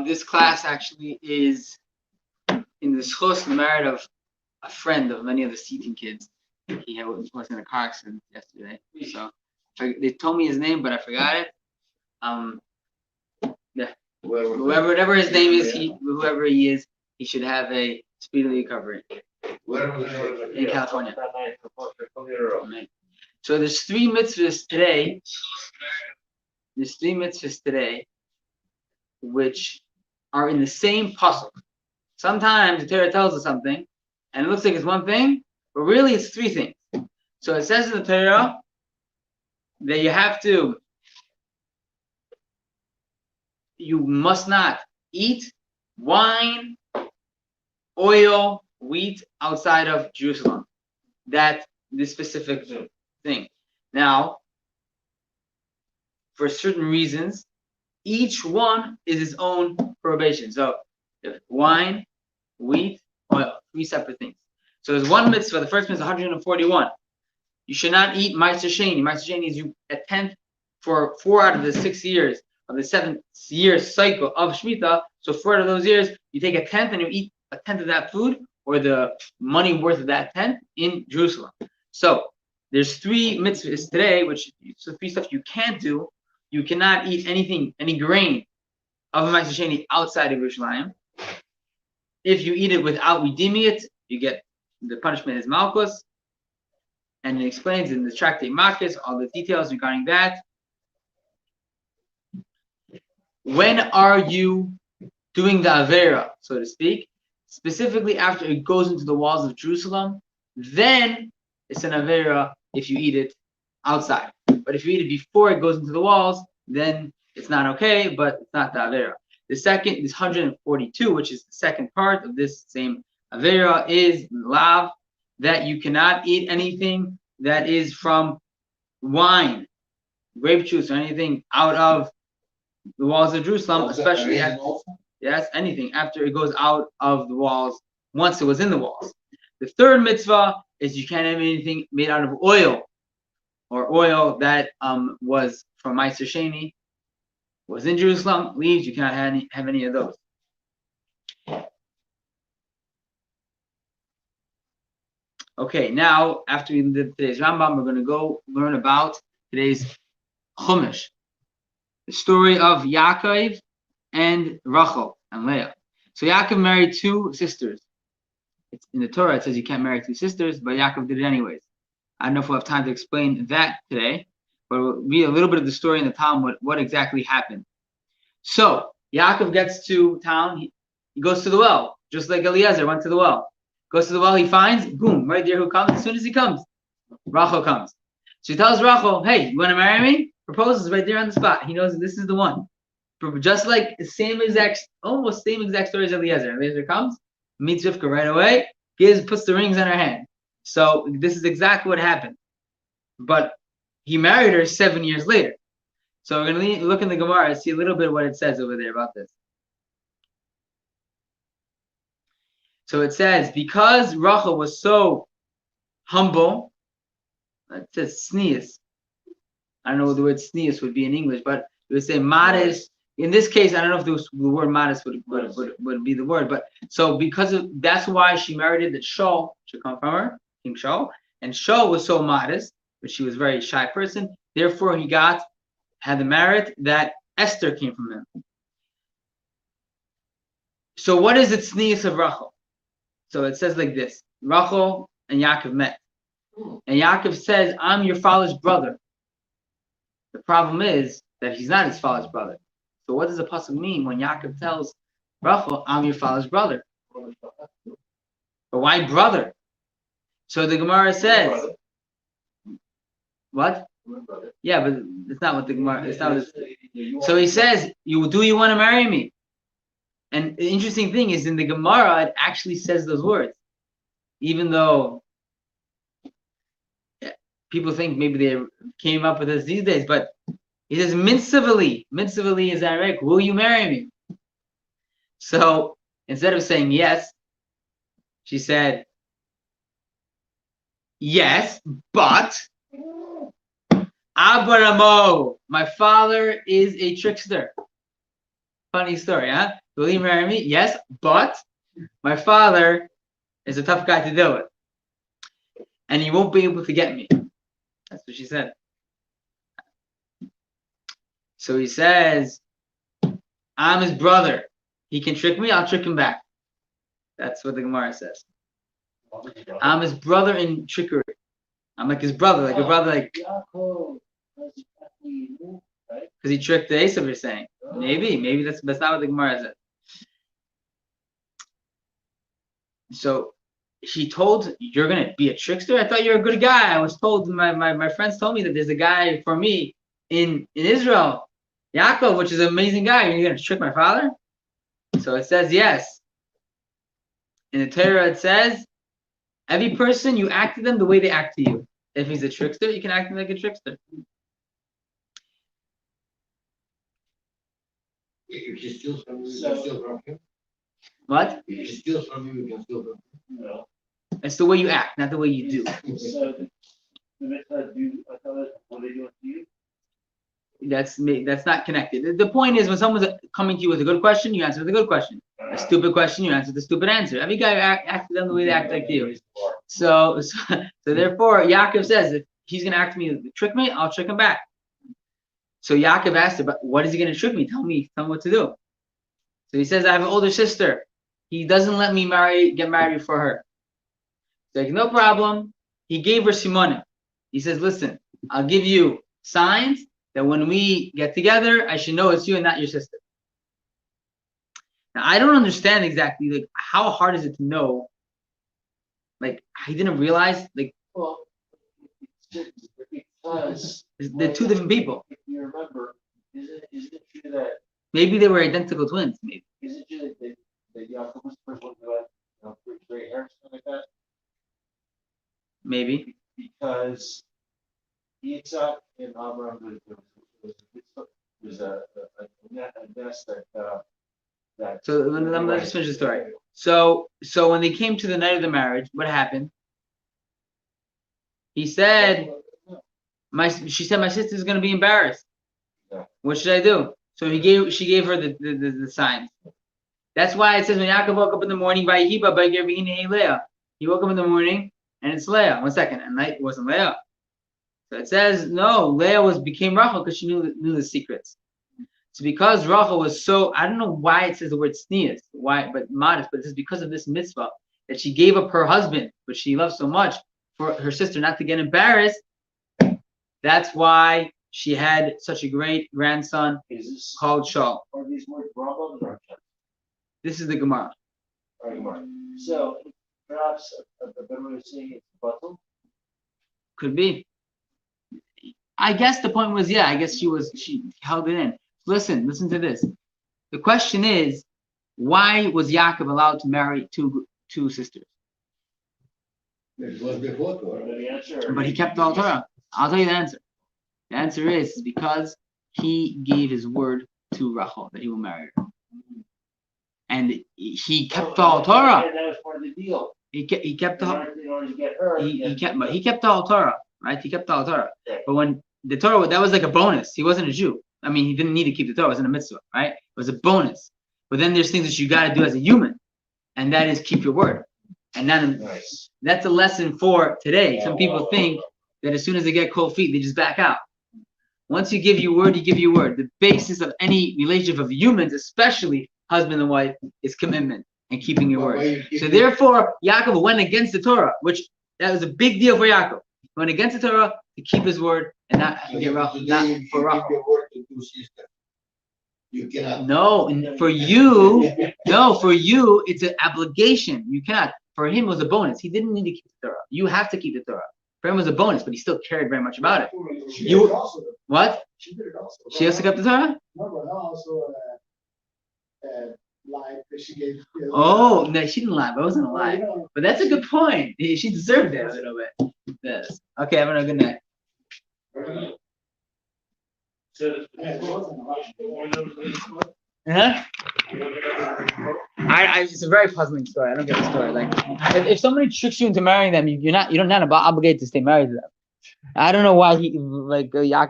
This class actually is in the schos, the merit of a friend of many of the Seaton kids. He was in a car accident yesterday, so they told me his name, but I forgot it. Yeah, whatever his name is, whoever he is, he should have a speedy recovery in California. So there's three mitzvahs today. There's three mitzvahs today, which are in the same pasuk. Sometimes the Torah tells us something, and it looks like it's one thing, but really it's three things. So it says in the Torah that you must not eat wine, oil, wheat outside of Jerusalem. That's this specific thing. Now, for certain reasons, each one is its own prohibition. So, wine, wheat, oil, three separate things. So there's one mitzvah. The first mitzvah is 141. You should not eat Ma'aser Sheni. Ma'aser Sheni is you a tenth for 4 out of the 6 years of the 7-year cycle of Shemitah. So 4 out of those years, you take a tenth and you eat a tenth of that food or the money worth of that tenth in Jerusalem. So there's 3 mitzvahs today, which so 3 stuff you can't do. You cannot eat anything, any grain of a Ma'aser Sheni outside of Yerushalayim. If you eat it without redeeming it, you get the punishment is Malchus. And it explains in the tractate Makos all the details regarding that. When are you doing the Avera, so to speak? Specifically after it goes into the walls of Jerusalem, then it's an Avera if you eat it outside. But if you eat it before it goes into the walls, then it's not okay, but it's not the Avera. The second is 142, which is the second part of this same Avera, is Lav, that you cannot eat anything that is from wine, grape juice, or anything out of the walls of Jerusalem, especially anything after it goes out of the walls, once it was in the walls. The third mitzvah is you can't have anything made out of oil, or oil that was from Ma'aser Sheni, was in Jerusalem, leaves, you cannot have any of those. Okay, now after we did today's Rambam, we're going to go learn about today's Chumash, the story of Yaakov and Rachel and Leah. So Yaakov married 2 sisters. It's in the Torah, it says you can't marry 2 sisters, but Yaakov did it anyways. I don't know if we'll have time to explain that today, but we'll read a little bit of the story in the Talmud, what exactly happened. So Yaakov gets to town, he goes to the well, just like Eliezer went to the well. Goes to the well, he finds, boom, right there who comes. As soon as he comes, Rachel comes. So he tells Rachel, hey, you want to marry me? Proposes right there on the spot. He knows that this is the one. Just like the almost same exact story as Eliezer. Eliezer comes, meets Rivka right away, puts the rings on her hand. So this is exactly what happened. But he married her 7 years later. So we're going to look in the Gemara and see a little bit of what it says over there about this. So it says, because Rachel was so humble, it says sneas. I don't know what the word sneas would be in English, but it would say modest. In this case, I don't know if the word modest would be the word, but so that's why she merited that Shaul should come from her, King Shaul, and Shaul was so modest, but she was a very shy person. Therefore, he had the merit that Esther came from him. So what is the sneas of Rachel? So it says like this: Rachel and Yaakov met, and Yaakov says, "I'm your father's brother." The problem is that he's not his father's brother. So what does the pasuk mean when Yaakov tells Rachel, "I'm your father's brother"? But why brother? So the Gemara says, what? Yeah, but it's not what the Gemara. It's not. So he says, you want to marry me?" And the interesting thing is, in the Gemara, it actually says those words, even though people think maybe they came up with this these days. But he says, "Mitzvahly is Arek. Will you marry me?" So instead of saying yes, she said, "Yes, but Abaramo, my father is a trickster." Funny story, huh? Will he marry me? Yes, but my father is a tough guy to deal with. And he won't be able to get me. That's what she said. So he says, I'm his brother. He can trick me, I'll trick him back. That's what the Gemara says. I'm his brother in trickery. I'm like his brother, like a brother, like because he tricked Esav, you're saying. Maybe that's not what the Gemara said. So she told, you're gonna be a trickster? I thought you're a good guy. I was told, my friends told me that there's a guy for me in Israel, Yaakov, which is an amazing guy. You're gonna trick my father? So it says yes. In the Torah it says, every person, you act to them the way they act to you. If he's a trickster, you can act like a trickster. If he steals from you, you can steal from him. What? If he steals from you, you can steal from him. No. It's the way you act, not the way you do. So the mitzvah do, I thought what they do to you. That's not connected. The point is, when someone's coming to you with a good question, you answer with a good question. A stupid question, you answer with a stupid answer. Every guy acts to them the way they act like you. So therefore, Yaakov says, if he's going to act me, trick me, I'll trick him back. So Yaakov asked her, but what is he going to trick me? Tell me what to do. So he says, I have an older sister. He doesn't let me get married before her. He's like, no problem. He gave her Simone. He says, listen, I'll give you signs that when we get together, I should know it's you and not your sister. Now, I don't understand exactly, like, how hard is it to know? Like, he didn't realize, like, Well, because they're two different people. if you remember, isn't it true that Maybe they were identical twins, maybe. isn't it true that Yaakov was the first one who had gray hair or something like that? Maybe. Because Yitzhak and Abraham was a nest that So let me just finish the story. So when they came to the night of the marriage, what happened? He said, she said, my sister's going to be embarrassed. Yeah. What should I do? So she gave her the signs. That's why it says when Yaakov woke up in the morning, he woke up in the morning and it's Leah. 1 second, at night it wasn't Leah. So it says no, Leah became Rachel because she knew the secrets. So because Rachel was so, I don't know why it says the word sneeze, but modest, but it's because of this mitzvah that she gave up her husband, which she loved so much, for her sister not to get embarrassed. That's why she had such a great grandson called Shaul. Are these words Rambam or This is the Gemara. Gemara? So perhaps a better way of saying it's batul. Could be. I guess the point was, I guess she held it in. Listen to this. The question is, why was Yaakov allowed to marry two sisters? It was before Torah. The answer. But he kept all Torah. I'll tell you the answer. The answer is because he gave his word to Rachel that he will marry her. And he kept all Torah. And that was part of the deal. He kept the In order to get her. he kept all Torah, right? He kept all Torah. But when the Torah, that was like a bonus. He wasn't a Jew. I mean, he didn't need to keep the Torah. It wasn't a mitzvah, right? It was a bonus. But then there's things that you got to do as a human, and that is keep your word. And then that's a lesson for today. Some people think that as soon as they get cold feet, they just back out. Once you give your word, you give your word. The basis of any relationship of humans, especially husband and wife, is commitment and keeping your word. So therefore, Yaakov went against the Torah, which that was a big deal for Yaakov. He went against the Torah to keep his word and not get Rachel, not for Rachel. You cannot. No, and for you, it's an obligation. You cannot. For him, it was a bonus. He didn't need to keep the Torah. You have to keep the Torah. For him, it was a bonus, but he still cared very much about it. What? She did it also. She also kept the Torah? No, but also lied because she gave. Oh, no, she didn't lie, but it wasn't a lie. But that's a good point. She deserved it a little bit. Yes. Okay, have a good night. So, Huh? It's a very puzzling story. I don't get the story. Like, if somebody tricks you into marrying them, you're not obligated to stay married to them. I don't know why Yaakov